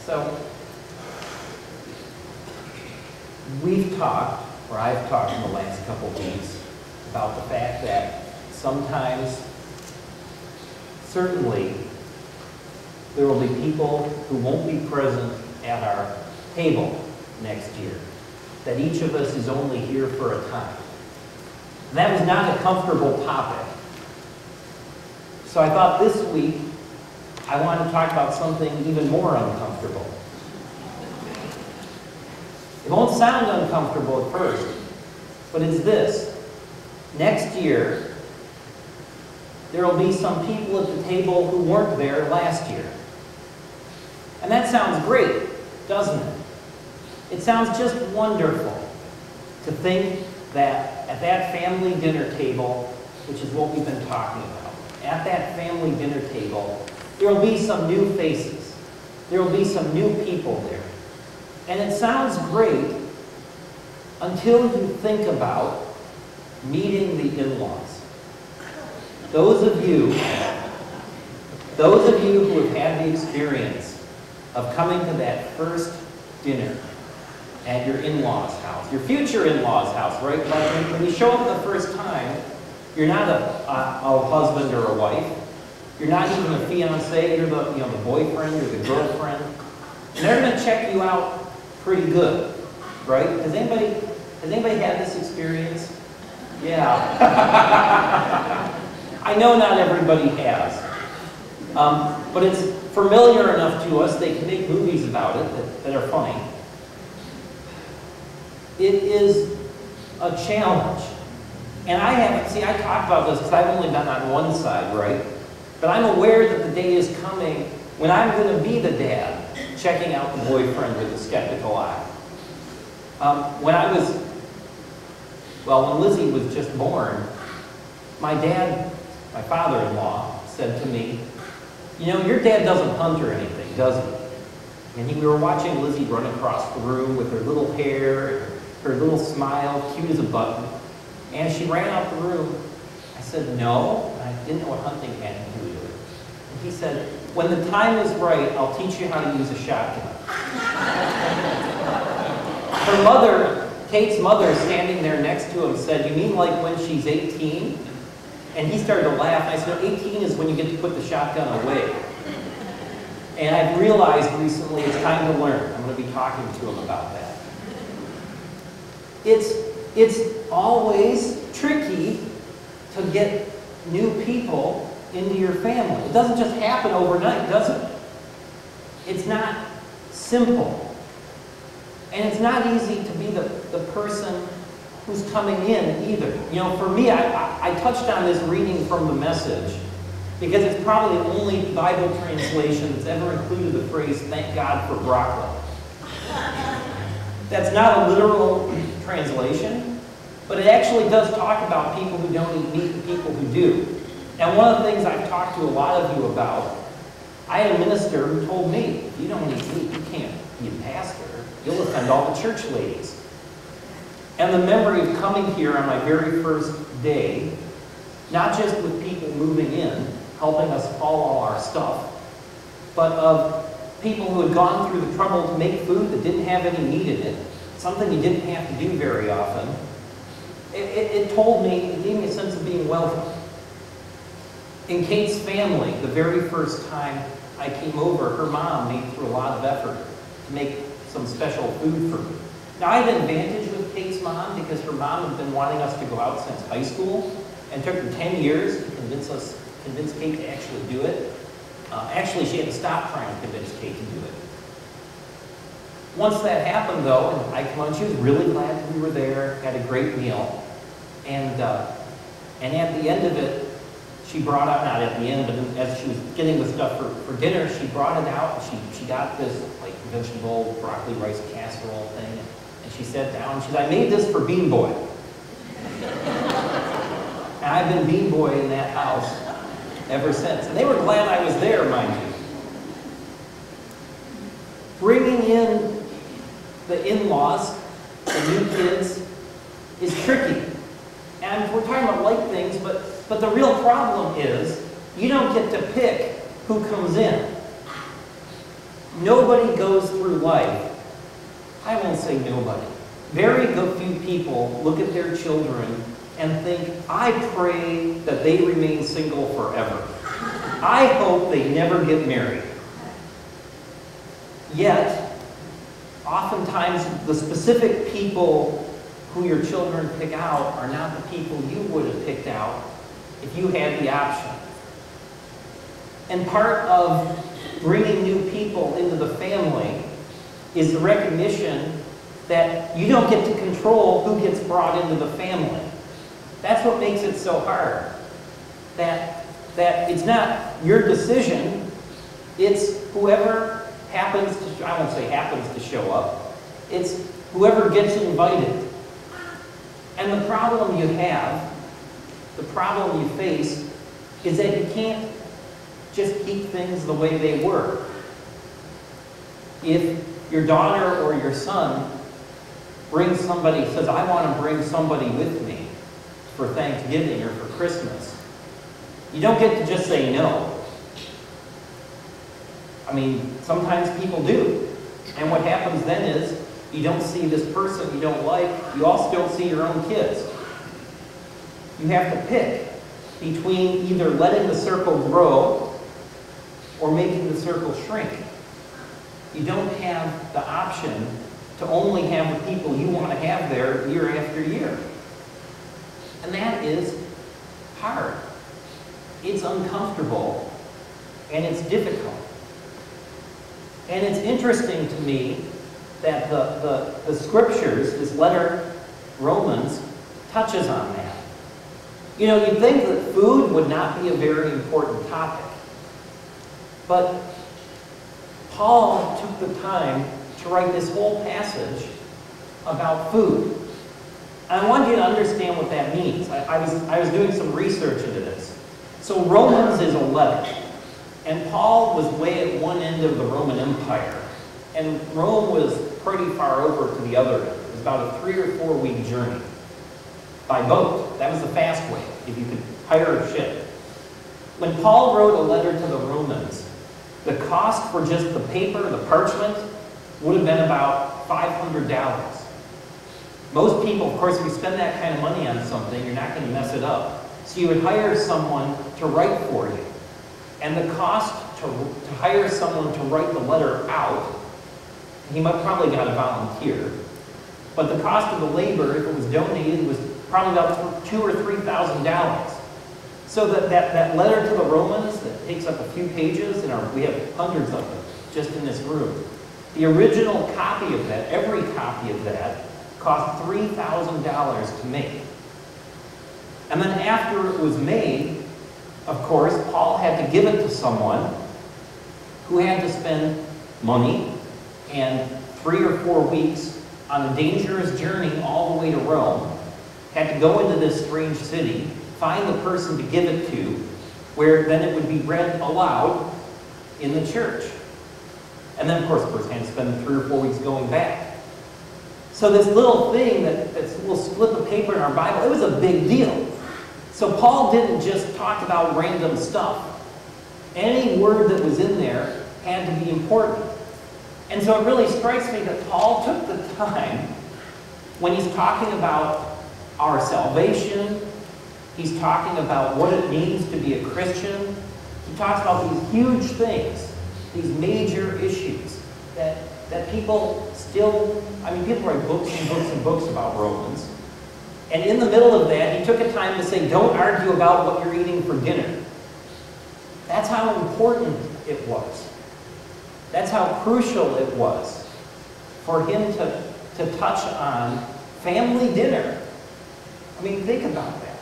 So, we've talked, or I've talked in the last couple of weeks, about the fact that sometimes, certainly, there will be people who won't be present at our table next year. That each of us is only here for a time. And that was not a comfortable topic. So I thought this week, I wanted to talk about something even more uncomfortable. It won't sound uncomfortable at first, but it's this. Next year, there will be some people at the table who weren't there last year. And that sounds great, doesn't it? It sounds just wonderful to think that at that family dinner table, which is what we've been talking about, at that family dinner table, there will be some new faces. There will be some new people there. And it sounds great until you think about meeting the in-laws. Those of you who have had the experience of coming to that first dinner at your in-laws' house, your future in-laws' house, right? Like when you show up the first time, you're not a husband or a wife. You're not even a fiancé. You're the boyfriend or the girlfriend. And they're going to check you out pretty good, right? Has anybody had this experience? Yeah. I know not everybody has. But it's familiar enough to us, they can make movies about it that are funny. It is a challenge. And I talk about this because I've only been on one side, right? But I'm aware that the day is coming when I'm going to be the dad checking out the boyfriend with a skeptical eye. When Lizzie was just born, my father-in-law, said to me, "You know, your dad doesn't hunt or anything, does he?" And we were watching Lizzie run across the room with her little hair, her little smile, cute as a button. And she ran out the room. I said, "No," and I didn't know what hunting had to do with it. And he said, "When the time is right, I'll teach you how to use a shotgun." Her mother, Kate's mother, standing there next to him, said, "You mean like when she's 18? And he started to laugh. I said, "No, 18 is when you get to put the shotgun away." And I've realized recently it's time to learn. I'm going to be talking to him about that. It's always tricky to get new people into your family. It doesn't just happen overnight, does it? It's not simple. And it's not easy to be the person who's coming in either. You know, for me, I touched on this reading from the Message because it's probably the only Bible translation that's ever included the phrase, "Thank God for broccoli." That's not a literal translation, but it actually does talk about people who don't eat meat and people who do. And one of the things I've talked to a lot of you about, I had a minister who told me, "If you don't eat meat, you can't be a pastor. You'll offend all the church ladies." And the memory of coming here on my very first day, not just with people moving in, helping us haul all our stuff, but of people who had gone through the trouble to make food that didn't have any meat in it, something you didn't have to do very often, it gave me a sense of being welcome. In Kate's family, the very first time I came over, her mom made through a lot of effort to make some special food for me. Now, I had an advantage with Kate's mom because her mom had been wanting us to go out since high school, and it took her 10 years to convince Kate to actually do it. Actually, she had to stop trying to convince Kate to do it. Once that happened, though, and I come on, she was really glad that we were there, had a great meal, and at the end of it, she brought out, not at the end, but as she was getting the stuff for dinner, she brought it out, and she got this like vegetable, broccoli, rice casserole thing, and she sat down, and she said, "I made this for Bean Boy." And I've been Bean Boy in that house ever since. And they were glad I was there, mind you. Bringing in the in-laws, the new kids, is tricky. And we're talking about light things, but the real problem is you don't get to pick who comes in. Nobody goes through life, I won't say nobody, very few people look at their children and think, I pray that they remain single forever. I hope they never get married. Yet, oftentimes the specific people who your children pick out are not the people you would have picked out if you had the option. And part of bringing new people into the family is the recognition that you don't get to control who gets brought into the family. That's what makes it so hard. That it's not your decision, it's whoever happens to, I won't say happens to show up, it's whoever gets invited. And the problem you have, the problem you face, is that you can't just keep things the way they were. If your daughter or your son brings somebody, says, I want to bring somebody with me for Thanksgiving or for Christmas, you don't get to just say no. I mean, sometimes people do. And what happens then is, you don't see this person you don't like, you also don't see your own kids. You have to pick between either letting the circle grow or making the circle shrink. You don't have the option to only have the people you want to have there year after year. And that is hard. It's uncomfortable, and it's difficult. And it's interesting to me that the scriptures, this letter, Romans, touches on that. You know, you'd think that food would not be a very important topic. But Paul took the time to write this whole passage about food. And I want you to understand what that means. I was doing some research into this. So Romans is a letter. And Paul was way at one end of the Roman Empire. And Rome was pretty far over to the other end. It was about a 3 or 4 week journey by boat. That was the fast way, if you could hire a ship. When Paul wrote a letter to the Romans, the cost for just the paper, the parchment, would have been about $500. Most people, of course, if you spend that kind of money on something, you're not going to mess it up. So you would hire someone to write for you. And the cost to hire someone to write the letter out, he might probably got a volunteer, but the cost of the labor, if it was donated, was probably about $2,000 or $3,000. So that letter to the Romans that takes up a few pages, and we have hundreds of them just in this room. The original copy of that, every copy of that, cost $3,000 to make. And then after it was made, of course, Paul had to give it to someone who had to spend money and 3 or 4 weeks on a dangerous journey all the way to Rome, had to go into this strange city, find the person to give it to, where then it would be read aloud in the church. And then, of course, the person had to spend 3 or 4 weeks going back. So this little thing, that's a little slip of paper in our Bible, it was a big deal. So Paul didn't just talk about random stuff. Any word that was in there had to be important. And so it really strikes me that Paul took the time, when he's talking about our salvation, he's talking about what it means to be a Christian, he talks about these huge things, these major issues that people still, I mean, people write books and books and books about Romans. And in the middle of that, he took a time to say, don't argue about what you're eating for dinner. That's how important it was. That's how crucial it was for him to touch on family dinner. I mean, think about that.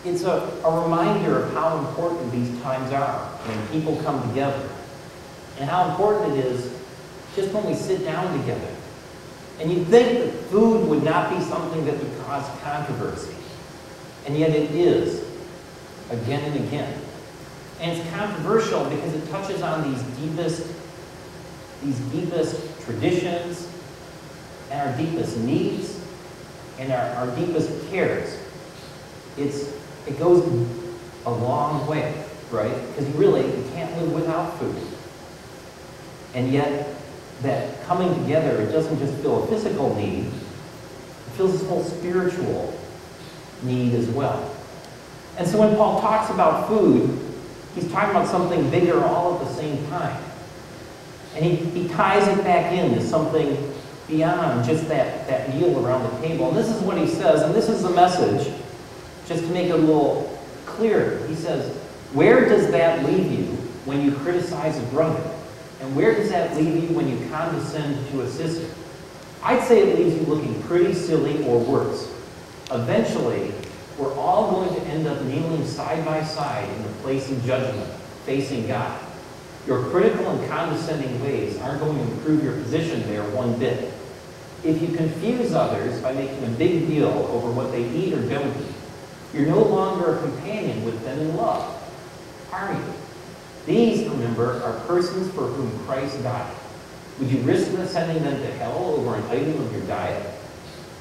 It's a reminder of how important these times are when people come together. And how important it is just when we sit down together. And you'd think that food would not be something that would cause controversy. And yet it is, again and again. And it's controversial because it touches on these deepest traditions, and our deepest needs, and our deepest cares. It goes a long way, right? Because you can't live without food. And yet, that coming together, it doesn't just fill a physical need, it fills this whole spiritual need as well. And so when Paul talks about food, he's talking about something bigger all at the same time. And he ties it back into something beyond just that meal around the table. And this is what he says, and this is the message, just to make it a little clearer. He says, where does that leave you when you criticize a brother? And where does that leave you when you condescend to a sister? I'd say it leaves you looking pretty silly or worse. Eventually, we're all going to end up kneeling side by side in the place of judgment, facing God. Your critical and condescending ways aren't going to improve your position there one bit. If you confuse others by making a big deal over what they eat or don't eat, you're no longer a companion with them in love, are you? These, remember, are persons for whom Christ died. Would you risk sending them to hell over an item of your diet?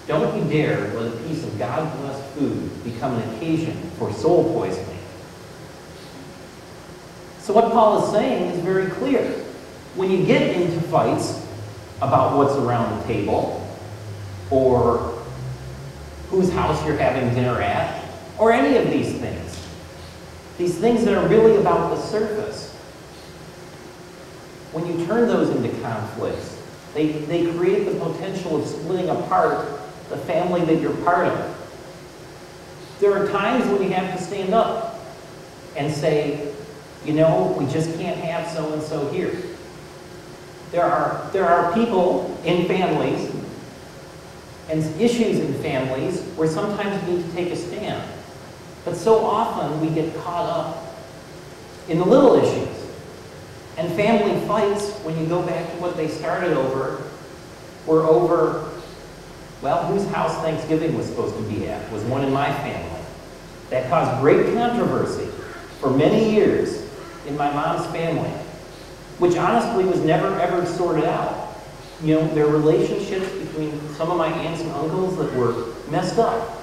Don't you dare let a piece of God-blessed food become an occasion for soul poisoning. So what Paul is saying is very clear. When you get into fights about what's around the table, or whose house you're having dinner at, or any of these things that are really about the surface, when you turn those into conflicts, they create the potential of splitting apart the family that you're part of. There are times when you have to stand up and say, you know, we just can't have so-and-so here. There are people in families and issues in families where sometimes we need to take a stand. But so often we get caught up in the little issues. And family fights, when you go back to what they started over, were over, well, whose house Thanksgiving was supposed to be at was one in my family. That caused great controversy for many years in my mom's family, which honestly was never ever sorted out. You know, there are relationships between some of my aunts and uncles that were messed up.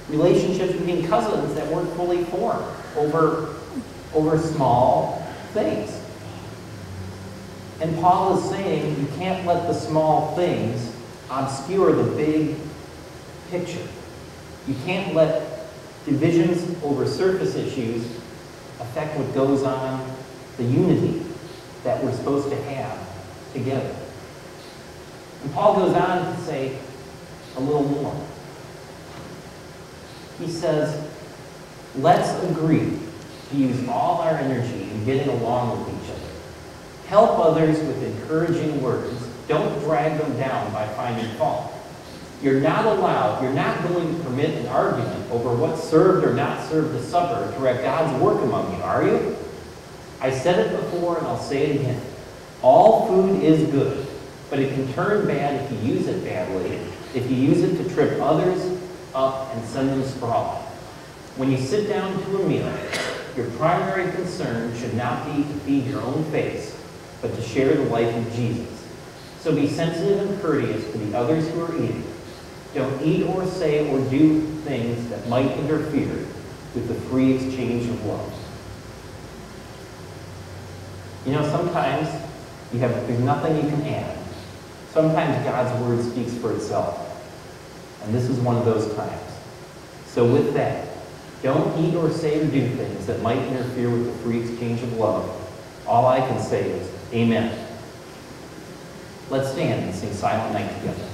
Relationships between cousins that weren't fully formed over small things. And Paul is saying you can't let the small things obscure the big picture. You can't let divisions over surface issues affect what goes on, the unity that we're supposed to have together. And Paul goes on to say a little more. He says, let's agree to use all our energy in getting along with each other. Help others with encouraging words. Don't drag them down by finding fault. You're not going to permit an argument over what served or not served the supper to wreck God's work among you, are you? I said it before and I'll say it again. All food is good, but it can turn bad if you use it badly, if you use it to trip others up and send them sprawling. When you sit down to a meal, your primary concern should not be to feed your own face, but to share the life of Jesus. So be sensitive and courteous to the others who are eating. Don't eat or say or do things that might interfere with the free exchange of love. You know, sometimes there's nothing you can add. Sometimes God's word speaks for itself. And this is one of those times. So with that, don't eat or say or do things that might interfere with the free exchange of love. All I can say is, amen. Let's stand and sing Silent Night together.